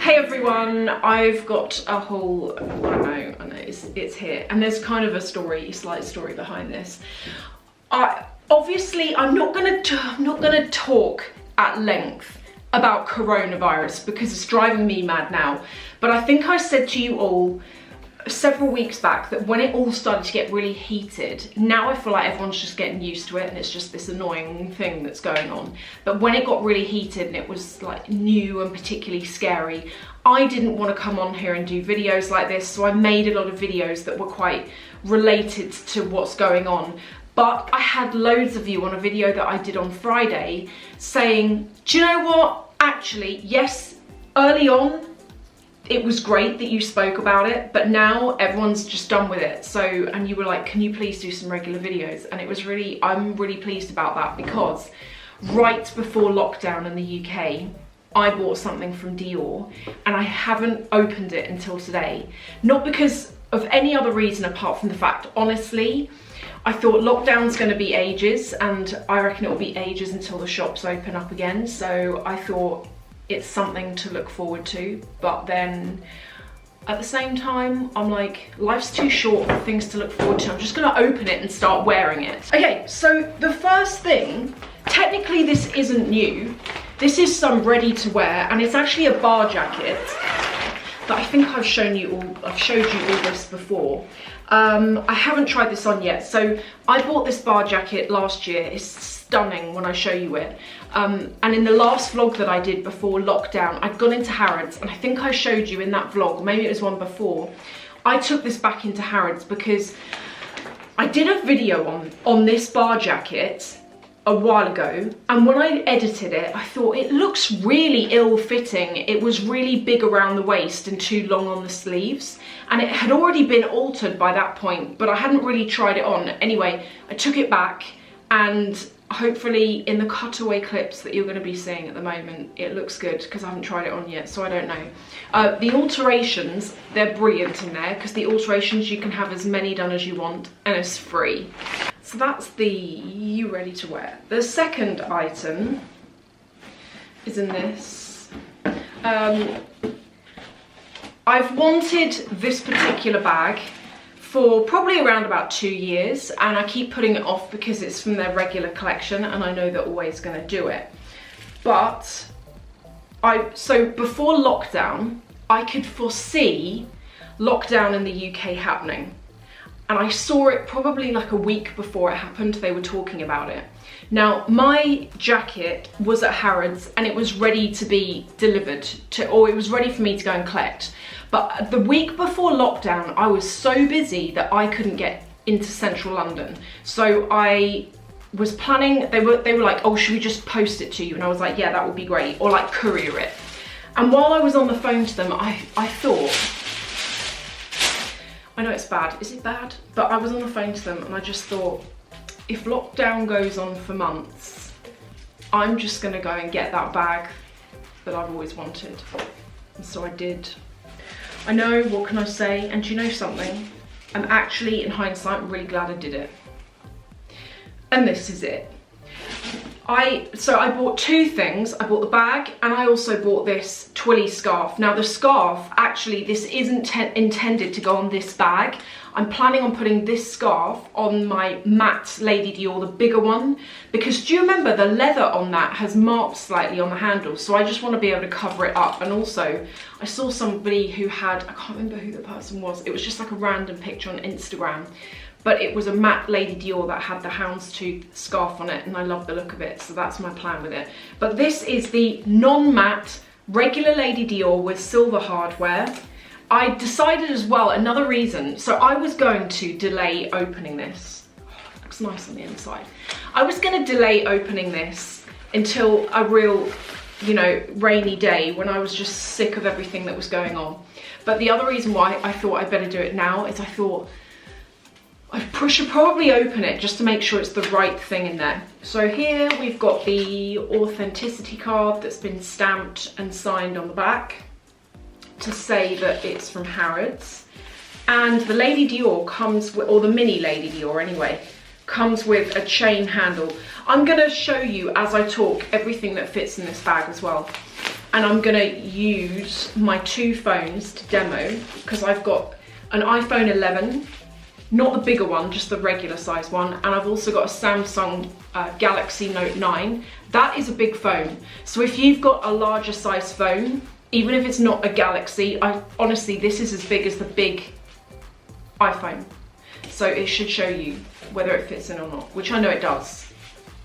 Hey everyone, I've got a whole, I know, it's here. And there's kind of a slight story behind this. Obviously, I'm not gonna talk at length about coronavirus because it's driving me mad now. But I think I said to you all several weeks back that when it all started to get really heated, now I feel like everyone's just getting used to it and it's just this annoying thing that's going on. But when it got really heated and it was like new and particularly scary, I didn't want to come on here and do videos like this, so I made a lot of videos that were quite related to what's going on. But I had loads of you on a video that I did on Friday saying, do you know what? Actually, yes, early on, it was great that you spoke about it, but now everyone's just done with it. So, and you were like, can you please do some regular videos? And it was really, I'm really pleased about that because right before lockdown in the UK, I bought something from Dior and I haven't opened it until today. Not because of any other reason apart from the fact, honestly, I thought lockdown's going to be ages and I reckon it will be ages until the shops open up again. So I thought it's something to look forward to, but then at the same time, I'm like, life's too short for things to look forward to. I'm just gonna open it and start wearing it. Okay, so the first thing, technically this isn't new. This is some ready to wear and it's actually a bar jacket. But I think I've showed you all this before. I haven't tried this on yet. So I bought this bar jacket last year. It's stunning when I show you it. And in the last vlog that I did before lockdown, I'd gone into Harrods and I think I showed you in that vlog, maybe it was one before, I took this back into Harrods because I did a video on this bar jacket a while ago, and when I edited it, I thought it looks really ill-fitting. It was really big around the waist and too long on the sleeves, and it had already been altered by that point, but I hadn't really tried it on. Anyway, I took it back, and hopefully in the cutaway clips that you're going to be seeing at the moment, it looks good because I haven't tried it on yet, so I don't know. The alterations, they're brilliant in there because the alterations, you can have as many done as you want and it's free. So that's the ready to wear. The second item is in this. I've wanted this particular bag for probably around about 2 years and I keep putting it off because it's from their regular collection and I know they're always going to do it. But so before lockdown, I could foresee lockdown in the UK happening. And I saw it probably like a week before it happened, they were talking about it. Now, my jacket was at Harrods and it was ready to be delivered or it was ready for me to go and collect. But the week before lockdown, I was so busy that I couldn't get into central London. So I was planning, they were like, oh, should we just post it to you? And I was like, yeah, that would be great. Or like courier it. And while I was on the phone to them, I thought, I know it's bad, is it bad? But I was on the phone to them and I just thought, if lockdown goes on for months, I'm just gonna go and get that bag that I've always wanted. And so I did. I know, what can I say? And do you know something? I'm actually, in hindsight, really glad I did it. And this is it. So I bought two things. I bought the bag and I also bought this twilly scarf. Now the scarf, actually this isn't intended to go on this bag. I'm planning on putting this scarf on my matte Lady Dior, the bigger one, because do you remember the leather on that has marked slightly on the handle, so I just want to be able to cover it up. And also I saw somebody who had, I can't remember who the person was, it was just like a random picture on Instagram, but it was a matte Lady Dior that had the houndstooth scarf on it and I love the look of it, so that's my plan with it. But this is the non-matte regular Lady Dior with silver hardware. I decided as well, another reason, so I was going to delay opening this. Oh, it looks nice on the inside. I was going to delay opening this until a real, you know, rainy day when I was just sick of everything that was going on. But the other reason why I thought I'd better do it now is I thought I should probably open it just to make sure it's the right thing in there. So here we've got the authenticity card that's been stamped and signed on the back to say that it's from Harrods. And the Lady Dior comes with, or the Mini Lady Dior anyway, comes with a chain handle. I'm gonna show you as I talk everything that fits in this bag as well. and I'm gonna use my 2 phones to demo, because I've got an iPhone 11, not the bigger one, just the regular size one, and I've also got a Samsung Galaxy Note 9. That is a big phone. So if you've got a larger size phone, even if it's not a Galaxy, honestly, this is as big as the big iPhone. So it should show you whether it fits in or not, which I know it does.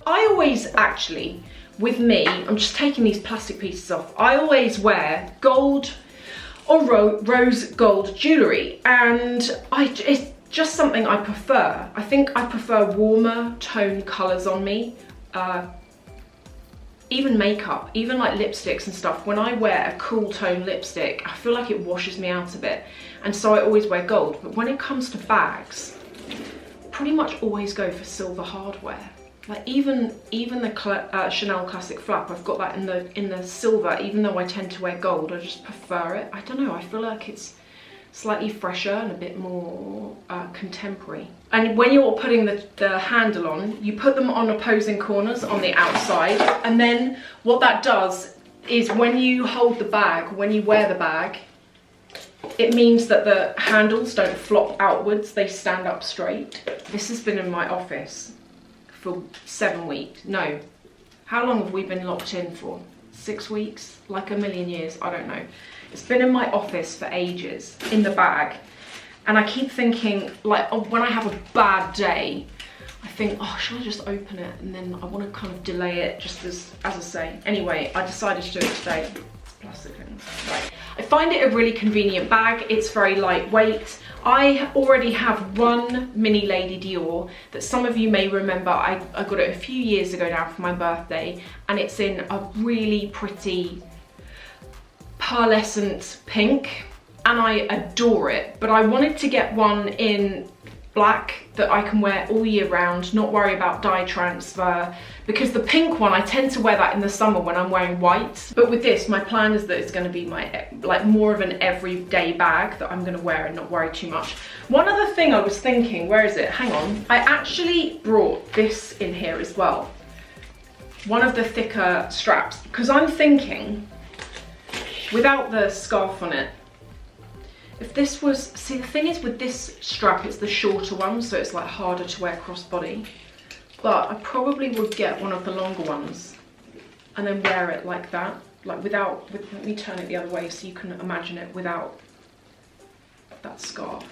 I always actually, with me, I'm just taking these plastic pieces off, I always wear gold or rose gold jewellery, and it's just something I prefer. I think I prefer warmer tone colours on me. Even makeup, even like lipsticks and stuff, when I wear a cool tone lipstick, I feel like it washes me out a bit. And so I always wear gold. But when it comes to bags, I pretty much always go for silver hardware. Like even the Chanel Classic Flap, I've got that in the silver, even though I tend to wear gold, I just prefer it. I don't know, I feel like it's slightly fresher and a bit more contemporary. And when you're putting the handle on, you put them on opposing corners on the outside, and then what that does is when you hold the bag, when you wear the bag, it means that the handles don't flop outwards, they stand up straight. This has been in my office for 7 weeks. No, how long have we been locked in for? 6 weeks? Like a million years, I don't know. It's been in my office for ages, in the bag. And I keep thinking, like, oh, when I have a bad day, I think, oh, should I just open it? And then I want to kind of delay it, just as I say. Anyway, I decided to do it today. It's plastic things. Right. I find it a really convenient bag. It's very lightweight. I already have one Mini Lady Dior that some of you may remember. I got it a few years ago now for my birthday, and it's in a really pretty pearlescent pink, and I adore it. But I wanted to get one in black that I can wear all year round, not worry about dye transfer, because the pink one, I tend to wear that in the summer when I'm wearing white. But with this, my plan is that it's going to be my, like, more of an everyday bag that I'm going to wear and not worry too much. One other thing I was thinking, where is it? Hang on. I actually brought this in here as well. One of the thicker straps, because I'm thinking, without the scarf on it, if this was, see, the thing is with this strap, it's the shorter one, so it's like harder to wear crossbody. But I probably would get one of the longer ones and then wear it like that, like without, let me turn it the other way so you can imagine it without that scarf.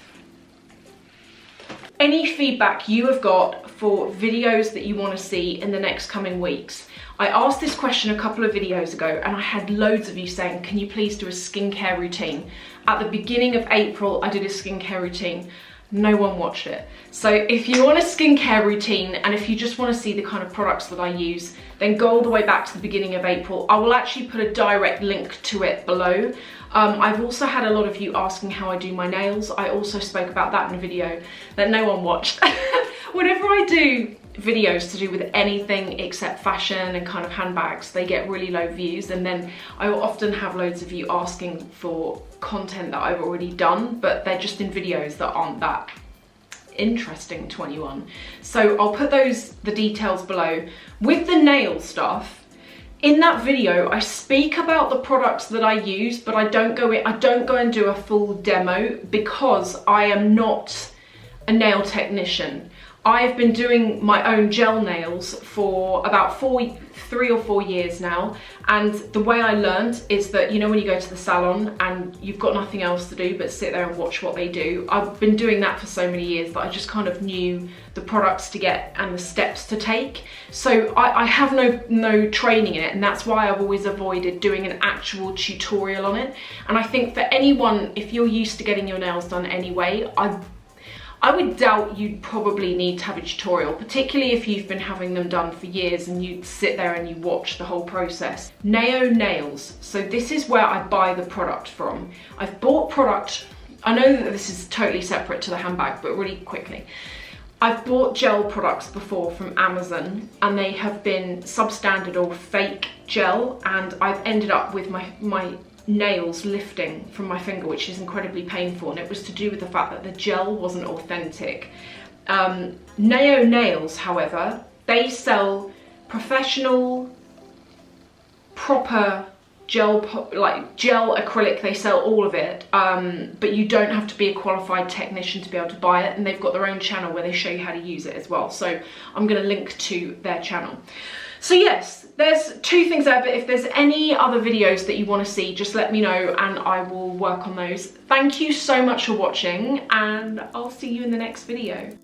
Any feedback you have got for videos that you want to see in the next coming weeks? I asked this question a couple of videos ago and I had loads of you saying, can you please do a skincare routine? At the beginning of April, I did a skincare routine. No one watched it. So if you want a skincare routine and if you just want to see the kind of products that I use, then go all the way back to the beginning of April. I will actually put a direct link to it below. I've also had a lot of you asking how I do my nails. I also spoke about that in a video that no one watched. Whenever I do videos to do with anything except fashion and kind of handbags, they get really low views, and then I will often have loads of you asking for content that I've already done, but they're just in videos that aren't that interesting to anyone. So I'll put the details below. With the nail stuff, in that video I speak about the products that I use, but I don't go and do a full demo because I am not a nail technician. I've been doing my own gel nails for about 3 or 4 years now, and the way I learned is that, you know, when you go to the salon and you've got nothing else to do but sit there and watch what they do, I've been doing that for so many years that I just kind of knew the products to get and the steps to take. So I have no training in it, and that's why I've always avoided doing an actual tutorial on it. And I think for anyone, if you're used to getting your nails done anyway, I would doubt you'd probably need to have a tutorial, particularly if you've been having them done for years and you sit there and you watch the whole process. Nao Nails. So this is where I buy the product from. I've bought product, I know that this is totally separate to the handbag, but really quickly. I've bought gel products before from Amazon, and they have been substandard or fake gel, and I've ended up with my nails lifting from my finger, which is incredibly painful, and it was to do with the fact that the gel wasn't authentic. Nao Nails, however, they sell professional, proper gel acrylic, they sell all of it, but you don't have to be a qualified technician to be able to buy it, and they've got their own channel where they show you how to use it as well. So I'm going to link to their channel. So yes, there's 2 things there, but if there's any other videos that you want to see, just let me know and I will work on those. Thank you so much for watching, and I'll see you in the next video.